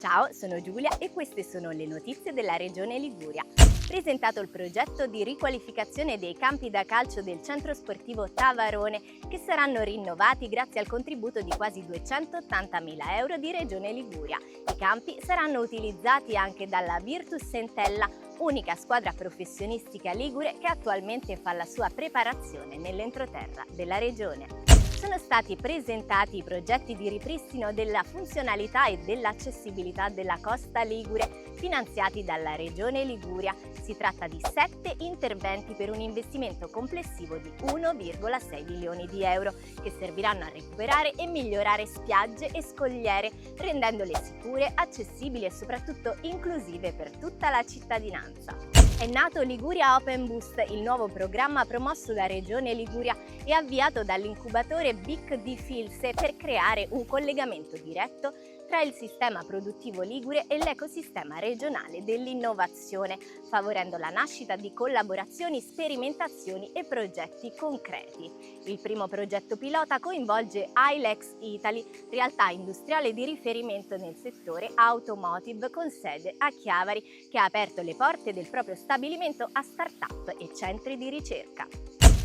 Ciao, sono Giulia e queste sono le notizie della Regione Liguria. Presentato il progetto di riqualificazione dei campi da calcio del centro sportivo Tavarone, che saranno rinnovati grazie al contributo di quasi 280.000 euro di Regione Liguria. I campi saranno utilizzati anche dalla Virtus Entella, unica squadra professionistica ligure che attualmente fa la sua preparazione nell'entroterra della regione. Sono stati presentati i progetti di ripristino della funzionalità e dell'accessibilità della costa ligure, finanziati dalla Regione Liguria. Si tratta di 7 interventi per un investimento complessivo di 1,6 milioni di euro, che serviranno a recuperare e migliorare spiagge e scogliere, rendendole sicure, accessibili e soprattutto inclusive per tutta la cittadinanza. È nato Liguria Open Boost, il nuovo programma promosso da Regione Liguria e avviato dall'incubatore BIC di Filse per creare un collegamento diretto tra il sistema produttivo ligure e l'ecosistema regionale dell'innovazione, favorendo la nascita di collaborazioni, sperimentazioni e progetti concreti. Il primo progetto pilota coinvolge Ilex Italy, realtà industriale di riferimento nel settore automotive con sede a Chiavari, che ha aperto le porte del proprio stabilimento a start-up e centri di ricerca.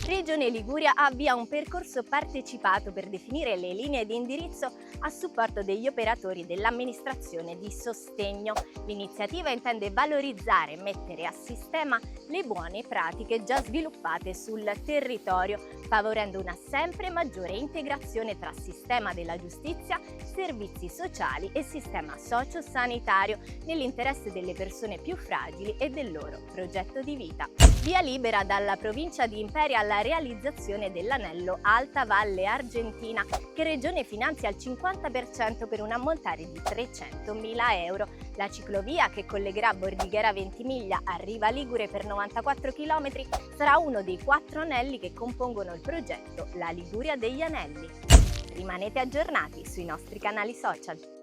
Regione Liguria avvia un percorso partecipato per definire le linee di indirizzo a supporto degli operatori dell'amministrazione di sostegno. L'iniziativa intende valorizzare e mettere a sistema le buone pratiche già sviluppate sul territorio, favorendo una sempre maggiore integrazione tra sistema della giustizia, servizi sociali e sistema socio-sanitario nell'interesse delle persone più fragili e del loro progetto di vita. Via libera dalla provincia di Imperia alla realizzazione dell'anello Alta Valle Argentina, che Regione finanzia al 50% per un ammontare di 300.000 euro. La ciclovia, che collegherà Bordighera Ventimiglia a Riva Ligure per 94 km, sarà uno dei 4 anelli che compongono il progetto La Liguria degli Anelli. Rimanete aggiornati sui nostri canali social.